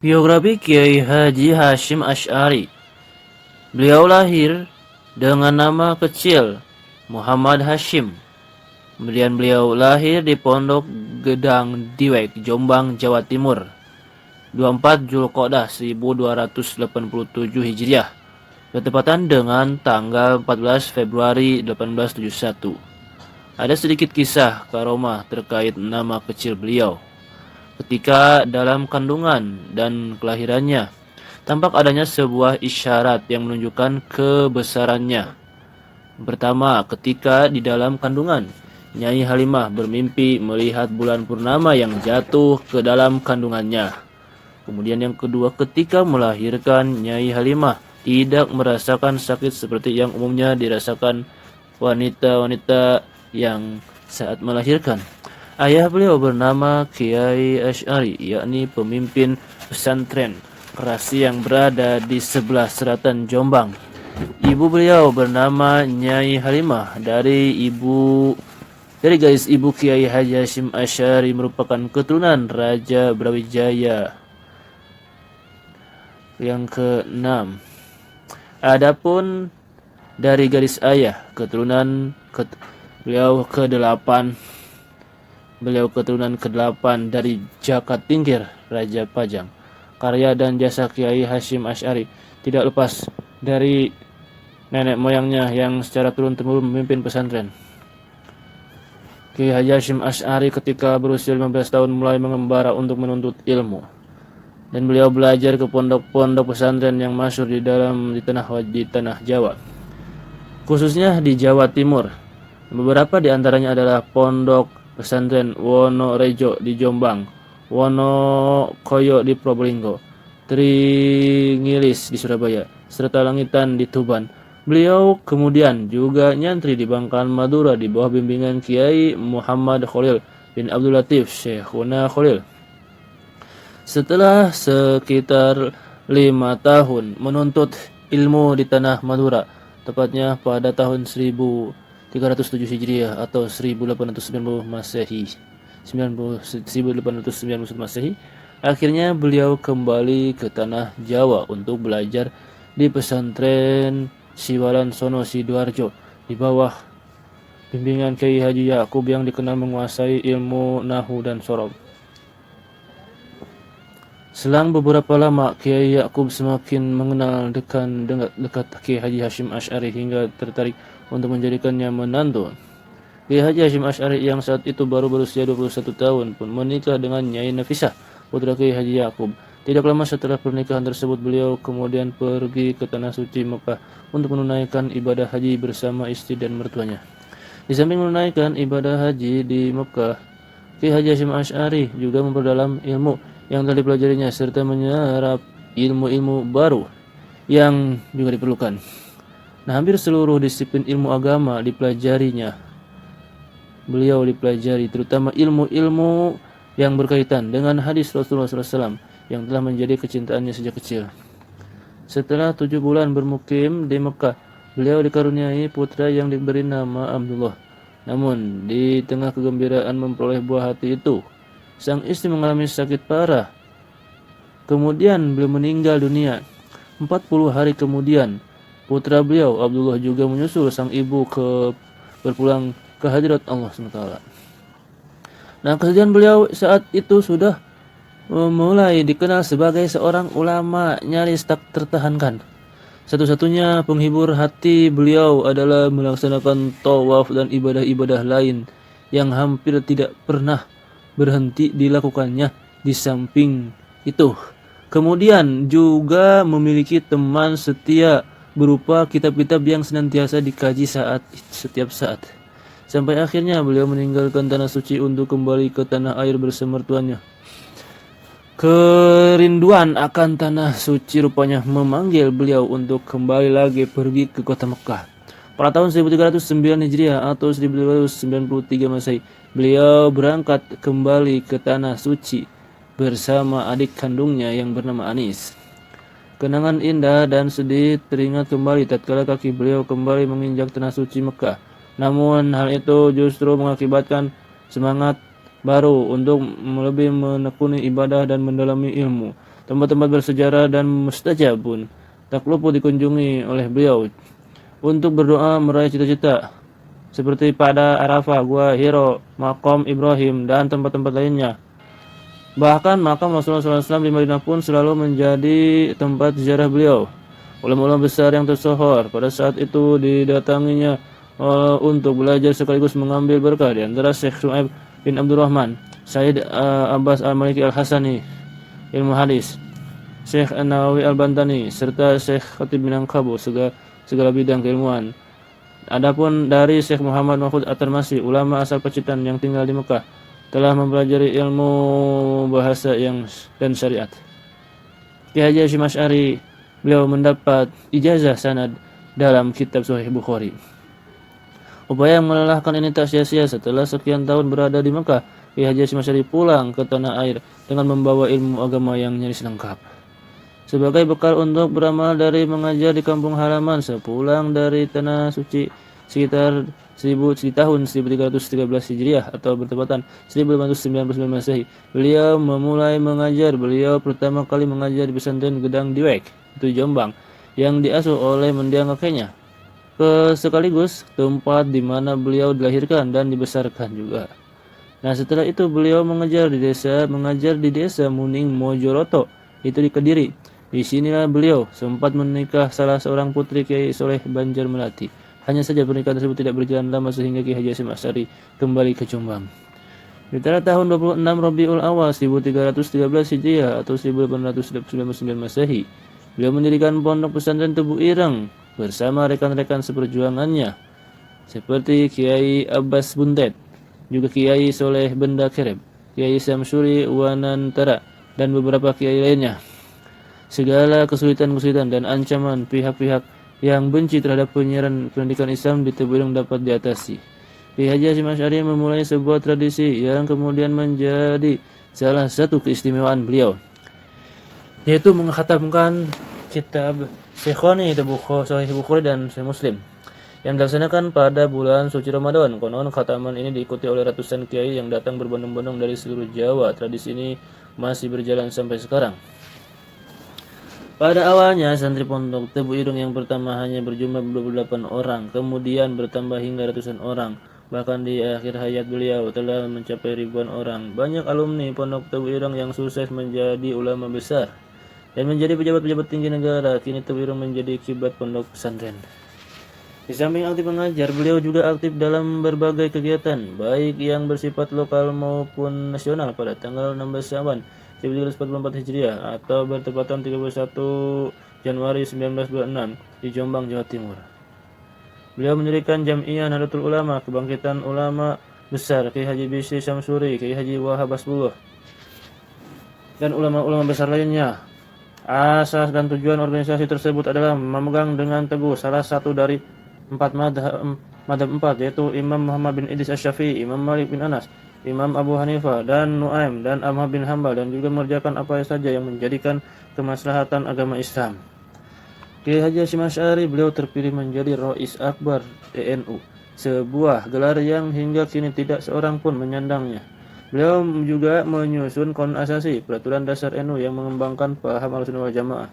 Biografi Kiai Haji Hashim Asy'ari. Beliau lahir dengan nama kecil Muhammad Hashim. Kemudian beliau lahir di Pondok Gedang Diwek, Jombang, Jawa Timur. 24 Zulqa'dah 1287 Hijriah. Bertepatan dengan tanggal 14 Februari 1871. Ada sedikit kisah karomah terkait nama kecil beliau. Ketika dalam kandungan dan kelahirannya, tampak adanya sebuah isyarat yang menunjukkan kebesarannya. Pertama, ketika di dalam kandungan, Nyai Halimah bermimpi melihat bulan purnama yang jatuh ke dalam kandungannya. Kemudian yang kedua, ketika melahirkan, Nyai Halimah tidak merasakan sakit seperti yang umumnya dirasakan wanita-wanita yang saat melahirkan. Ayah beliau bernama Kiai Asy'ari, yakni pemimpin pesantren Kerasi yang berada di sebelah selatan Jombang. Ibu beliau bernama Nyai Halimah dari garis ibu Kiai Haji Hashim Asy'ari merupakan keturunan Raja Brawijaya yang ke-6. Adapun dari garis ayah beliau keturunan ke-8 dari Jaka Tingkir, Raja Pajang. Karya dan jasa Kiai Hashim Asy'ari tidak lepas dari nenek moyangnya yang secara turun-temurun memimpin pesantren. Kiai Haji Hashim Asy'ari ketika berusia 15 tahun mulai mengembara untuk menuntut ilmu. Dan beliau belajar ke pondok-pondok pesantren yang masyhur di tanah Jawa, khususnya di Jawa Timur. Beberapa di antaranya adalah Pondok Pesantren Wonorejo di Jombang, Wonokoyo di Probolinggo, Tringilis di Surabaya, serta Langitan di Tuban. Beliau kemudian juga nyantri di Bangkalan Madura di bawah bimbingan Kiai Muhammad Khalil bin Abdul Latif Syekhuna Khalil. Setelah sekitar 5 tahun menuntut ilmu di tanah Madura, tepatnya pada tahun 1307 Hijriah atau 1890 Masehi, 1890 Masehi, akhirnya beliau kembali ke tanah Jawa untuk belajar di pesantren Siwalan Sono Sidoarjo di bawah bimbingan Kiai Haji Yakub yang dikenal menguasai ilmu nahwu dan shorof. Selang beberapa lama, Kiai Yakub semakin mengenal dekat Kiai Haji Hashim Asy'ari hingga tertarik untuk menjadikannya menantu. Kiai Haji Hashim Asy'ari yang saat itu baru berusia 21 tahun pun menikah dengan Nyai Nafisah, putra Kiai Haji Yakub. Tidak lama setelah pernikahan tersebut, beliau kemudian pergi ke Tanah Suci Mekah untuk menunaikan ibadah haji bersama istri dan mertuanya. Di samping menunaikan ibadah haji di Mekah, Kiai Haji Hashim Asy'ari juga memperdalam ilmu yang telah dipelajarinya serta menyerap ilmu-ilmu baru yang juga diperlukan. Nah, hampir seluruh disiplin ilmu agama dipelajarinya. Beliau dipelajari terutama ilmu-ilmu yang berkaitan dengan hadis Rasulullah SAW yang telah menjadi kecintaannya sejak kecil. Setelah 7 bulan bermukim di Mekah, beliau dikaruniai putra yang diberi nama Abdullah. Namun, di tengah kegembiraan memperoleh buah hati itu, sang istri mengalami sakit parah. Kemudian beliau meninggal dunia. 40 hari kemudian, putra beliau Abdullah juga menyusul sang ibu berpulang ke hadirat Allah SWT. Nah, kesedihan beliau saat itu sudah mulai dikenal sebagai seorang ulama nyaris tak tertahankan. Satu-satunya penghibur hati beliau adalah melaksanakan tawaf dan ibadah-ibadah lain yang hampir tidak pernah berhenti dilakukannya. Di samping itu, kemudian juga memiliki teman setia berupa kitab-kitab yang senantiasa dikaji setiap saat. Sampai akhirnya beliau meninggalkan tanah suci untuk kembali ke tanah air bersama mertuanya. Kerinduan akan tanah suci rupanya memanggil beliau untuk kembali lagi pergi ke kota Mekah. Pada tahun 1309 Hijriah atau 1393 Masehi, beliau berangkat kembali ke tanah suci bersama adik kandungnya yang bernama Anis. Kenangan indah dan sedih teringat kembali tatkala kaki beliau kembali menginjak tanah suci Mekah. Namun hal itu justru mengakibatkan semangat baru untuk lebih menekuni ibadah dan mendalami ilmu. Tempat-tempat bersejarah dan mustajab pun tak luput dikunjungi oleh beliau untuk berdoa meraih cita-cita, seperti pada Arafah, Gua Hiro, Makom Ibrahim, dan tempat-tempat lainnya. Bahkan makam Rasulullah SAW di Madinah pun selalu menjadi tempat ziarah beliau. Ulama-ulama besar yang tersohor pada saat itu didatanginya untuk belajar sekaligus mengambil berkah, di antara Syekh Shu'aib bin Abdurrahman, Said Abbas Al-Maliki Al-Hasani, ilmu hadis, Syekh An-Nawawi Al-Bantani, serta Syekh Khatib Minangkabau, segala bidang keilmuan. Adapun dari Syekh Muhammad Mahfud At-Tarmasi, ulama asal Pacitan yang tinggal di Mekah, telah mempelajari ilmu bahasa dan syariat. Ki Haji Hasyim Asy'ari, beliau mendapat ijazah sanad dalam kitab Sahih Bukhari. Upaya yang melelahkan ini tak sia-sia. Setelah sekian tahun berada di Mekah, Ki Haji Hasyim Asy'ari pulang ke tanah air dengan membawa ilmu agama yang nyaris lengkap. Sebagai bekal untuk beramal dari mengajar di kampung halaman sepulang dari tanah suci sekitar di tahun 1313 Hijriah atau bertepatan 1599 Masehi, beliau memulai mengajar. Beliau pertama kali mengajar di pesantren Gedang Diwek, itu Jombang, yang diasuh oleh mendiang kakeknya, sekaligus tempat di mana beliau dilahirkan dan dibesarkan juga. Nah, setelah itu beliau mengajar di desa Muning Mojoroto, itu di Kediri. Di sinilah beliau sempat menikah salah seorang putri Kiai Soleh Banjar Melati. Hanya saja pernikahan tersebut tidak berjalan lama sehingga Ki Haji Hasyim Asy'ari kembali ke Jombang. Di tahun 26 Rabiul Awal 1313 Hijriah atau 1899 Masehi, beliau mendirikan pondok pesantren Tebu Ireng bersama rekan-rekan seperjuangannya seperti Kiai Abbas Buntet, juga Kiai Soleh Benda Kereb, Kiai Samsuri Wanantara, dan beberapa kiai lainnya. Segala kesulitan dan ancaman pihak-pihak yang benci terhadap penyiaran pendidikan Islam di Tebu Ireng dapat diatasi. Ki Haji Hasyim Asy'ari memulai sebuah tradisi yang kemudian menjadi salah satu keistimewaan beliau, yaitu mengkhatamkan kitab Syekhoni, Sahih Bukhari dan Sahih Muslim, yang dilaksanakan pada bulan suci Ramadan. Konon khataman ini diikuti oleh ratusan kiai yang datang berbondong-bondong dari seluruh Jawa. Tradisi ini masih berjalan sampai sekarang. Pada awalnya, santri pondok Tebu Ireng yang pertama hanya berjumlah 28 orang, kemudian bertambah hingga ratusan orang. Bahkan di akhir hayat beliau telah mencapai ribuan orang. Banyak alumni pondok Tebu Ireng yang sukses menjadi ulama besar dan menjadi pejabat-pejabat tinggi negara. Kini Tebu Ireng menjadi kiblat pondok pesantren. Di samping aktif mengajar, beliau juga aktif dalam berbagai kegiatan, baik yang bersifat lokal maupun nasional. Pada tanggal 16 Sya'ban 1344 Hijriah atau bertepatan 31 Januari 1926 di Jombang, Jawa Timur, beliau mendirikan Jam'iyah Nahdlatul Ulama, kebangkitan ulama besar, Kiai Haji Bisri Syamsuri, Kiai Haji Wahab Hasbullah, dan ulama-ulama besar lainnya. Asas dan tujuan organisasi tersebut adalah memegang dengan teguh salah satu dari empat madhab empat, yaitu Imam Muhammad bin Idris Asy-Syafi'i, Imam Malik bin Anas, Imam Abu Hanifah, dan Nu'aim, dan Ahmad bin Hambal, dan juga mengerjakan apa saja yang menjadikan kemaslahatan agama Islam. Ki Haji Hasyim Asy'ari, beliau terpilih menjadi Rais Akbar ENU, sebuah gelar yang hingga kini tidak seorang pun menyandangnya. Beliau juga menyusun Qanun Asasi, peraturan dasar NU yang mengembangkan paham Ahlussunnah wal Jamaah.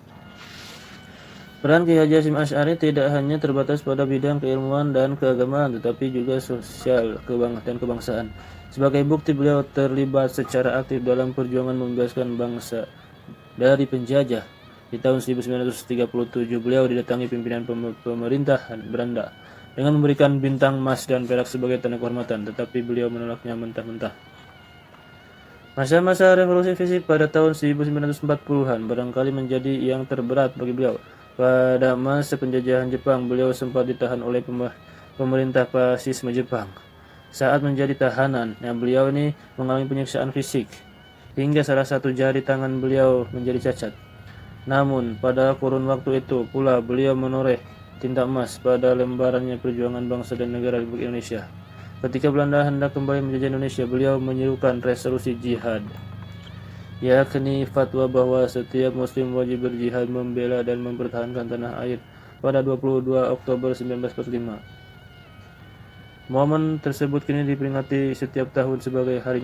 Peran Ki Haji Hasyim Asy'ari tidak hanya terbatas pada bidang keilmuan dan keagamaan, tetapi juga sosial dan kebangsaan. Sebagai bukti, beliau terlibat secara aktif dalam perjuangan membebaskan bangsa dari penjajah. Di tahun 1937, beliau didatangi pimpinan pemerintahan Belanda dengan memberikan bintang emas dan perak sebagai tanda kehormatan, tetapi beliau menolaknya mentah-mentah. Masa-masa revolusi fisik pada tahun 1940-an barangkali menjadi yang terberat bagi beliau. Pada masa penjajahan Jepang, beliau sempat ditahan oleh pemerintah fasisme Jepang. Saat menjadi tahanan, beliau ini mengalami penyiksaan fisik hingga salah satu jari tangan beliau menjadi cacat. Namun pada kurun waktu itu pula beliau menoreh tinta emas pada lembarannya Perjuangan Bangsa dan Negara Republik Indonesia. Ketika Belanda hendak kembali menjajah Indonesia, beliau menyerukan resolusi jihad, yakni fatwa bahwa setiap muslim wajib berjihad membela dan mempertahankan tanah air pada 22 Oktober 1945. Momen tersebut kini diperingati setiap tahun sebagai Hari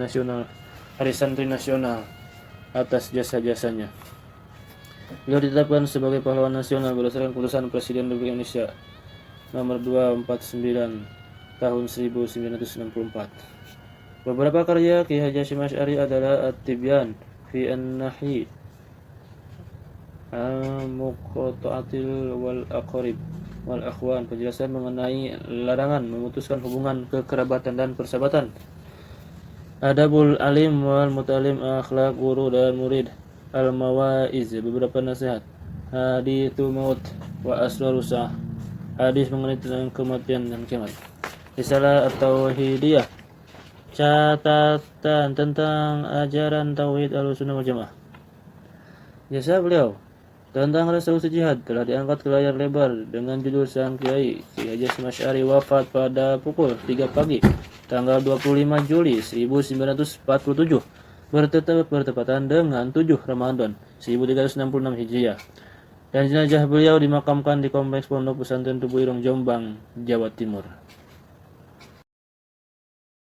Santri Nasional atas jasa-jasanya. Beliau ditetapkan sebagai pahlawan nasional berdasarkan keputusan Presiden Republik Indonesia nomor 249 tahun 1964. Beberapa karya Kiai Haji Hasyim Asy'ari adalah At-Tibyan fi An-Nahi Al-Muqata'atil wal Aqrib wal Akhwan, penjelasan mengenai larangan memutuskan hubungan kekerabatan dan persahabatan. Adabul Alim wal Mutalim, akhlak guru dan murid. Al-Mawaiz, beberapa nasihat. Hadithu maut wa asrarus sa'ah, hadis mengenai tentang kematian dan kiamat. Risalah At-Tauhidiyah, catatan tentang ajaran tauhid Ahlussunnah wal Jamaah. Jasa beliau tentang resolusi jihad telah diangkat ke layar lebar dengan judul Sang Kiai Haji Hasyim Asy'ari wafat pada pukul 3 pagi tanggal 25 Juli 1947 bertepatan dengan 7 Ramadan 1366 Hijriah, dan jenazah beliau dimakamkan di Kompleks Pondok Pesantren Tubuh Ireng, Jombang, Jawa Timur.